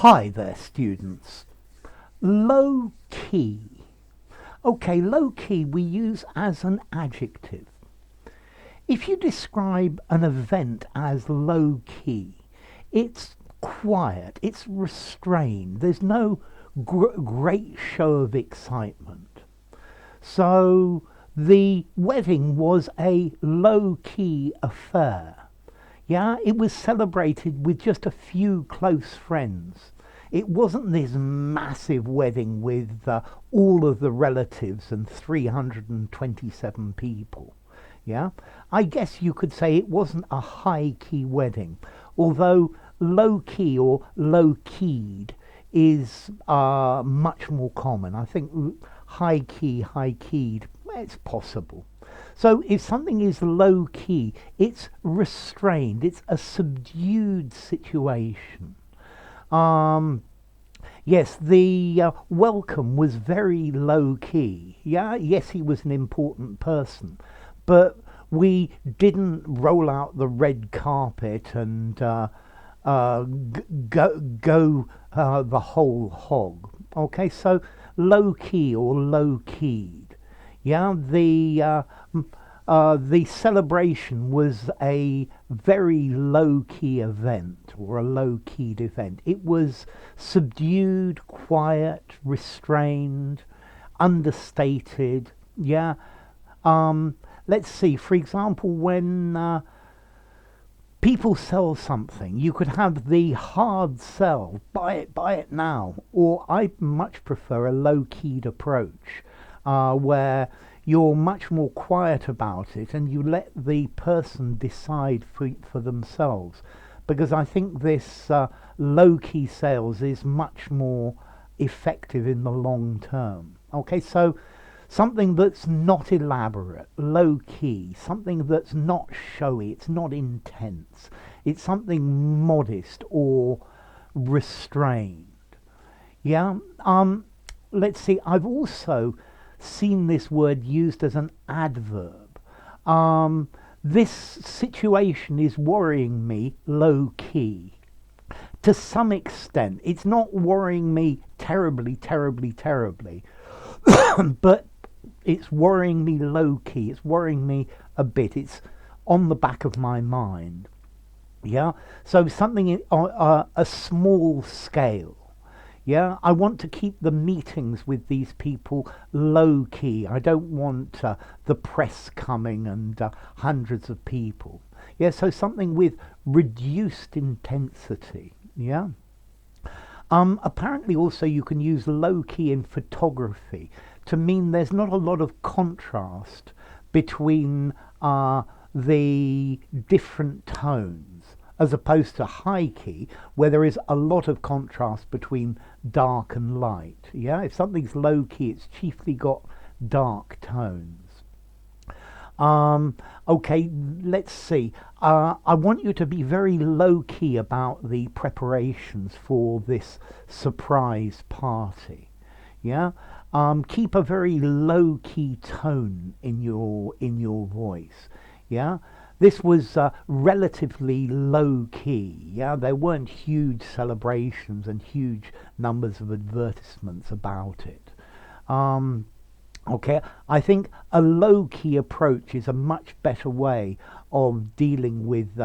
Hi there, students. Low key. Okay, low key we use as an adjective. If you describe an event as low key, it's quiet, it's restrained, there's no great show of excitement. So the wedding was a low key affair. Yeah, it was celebrated with just a few close friends. It wasn't this massive wedding with all of the relatives and 327 people. Yeah, I guess you could say it wasn't a high key wedding, although low key or low keyed is much more common. I think high keyed, it's possible. So if something is low key, it's restrained, it's a subdued situation. Um, yes, the welcome was very low key. Yeah, yes, he was an important person, but we didn't roll out the red carpet and go the whole hog. Okay, so low key or low keyed. Yeah, the celebration was a very low key event or a low keyed event. It was subdued, quiet, restrained, understated. Yeah. Let's see, for example, when people sell something, you could have the hard sell, buy it now. Or I much prefer a low keyed approach where you're much more quiet about it and you let the person decide for themselves. Because I think this low key sales is much more effective in the long term. Okay, so something that's not elaborate, low key, something that's not showy, it's not intense, it's something modest or restrained. Yeah, let's see, I've also seen this word used as an adverb. This situation is worrying me low key. To some extent, it's not worrying me terribly, but it's worrying me low key. It's worrying me a bit. It's on the back of my mind. Yeah. So something on a small scale. Yeah, I want to keep the meetings with these people low key. I don't want the press coming and hundreds of people. Yeah, so something with reduced intensity. Yeah. Apparently, also you can use low key in photography to mean there's not a lot of contrast between the different tones, as opposed to high key, where there is a lot of contrast between dark and light. Yeah, if something's low key, it's chiefly got dark tones. Okay, let's see. I want you to be very low key about the preparations for this surprise party. Yeah, keep a very low key tone in your voice. Yeah. This was relatively low key. Yeah, there weren't huge celebrations and huge numbers of advertisements about it. Okay, I think a low key approach is a much better way of dealing with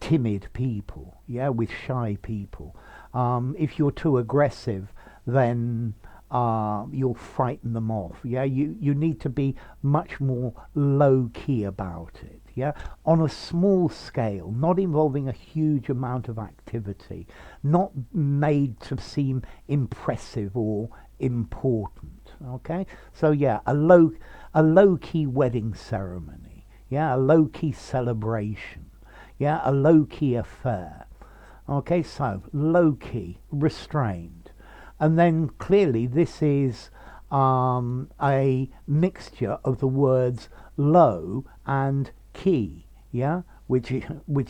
timid people. Yeah, with shy people. If you're too aggressive, then you'll frighten them off. Yeah, you need to be much more low key about it. Yeah, on a small scale, not involving a huge amount of activity, not made to seem impressive or important. Okay, so yeah, a low key wedding ceremony. Yeah, a low key celebration. Yeah, a low key affair. Okay, so low key, restrained, and then clearly this is a mixture of the words low and key, yeah, which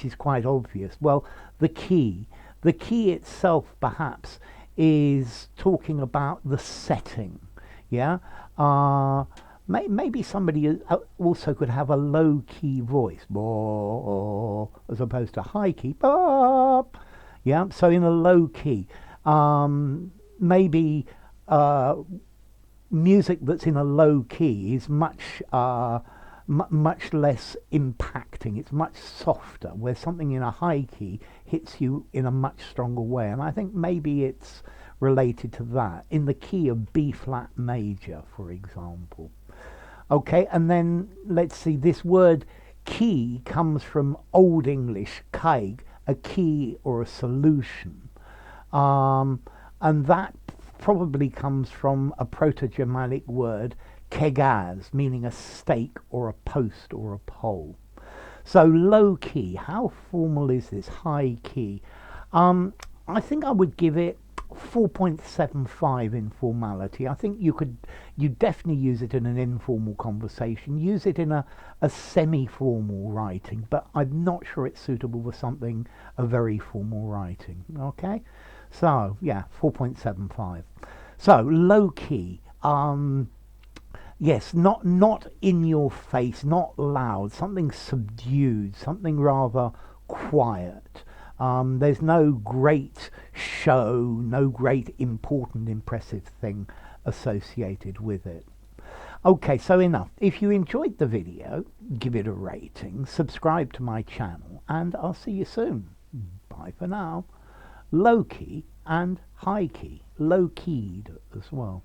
is quite obvious. Well, the key itself perhaps is talking about the setting. Yeah, maybe somebody also could have a low key voice, as opposed to high key. Yeah, so in a low key, maybe music that's in a low key is much much less impacting. It's much softer, where something in a high key hits you in a much stronger way. And I think maybe it's related to that, in the key of B flat major, for example. Okay, and then let's see, this word key comes from Old English kaig, a key or a solution. And that probably comes from a Proto-Germanic word, kegaz, meaning a stake or a post or a pole. So low key, how formal is this? High key. I think I would give it 4.75 in formality. I think you definitely use it in an informal conversation, use it in a semi-formal writing, but I'm not sure it's suitable for something, a very formal writing. Okay, so yeah, 4.75. So low key, yes, not in your face, not loud, something subdued, something rather quiet. There's no great show, no great important impressive thing associated with it. Okay, so enough. If you enjoyed the video, give it a rating, subscribe to my channel, and I'll see you soon. Bye for now. Low key and high key, low keyed as well.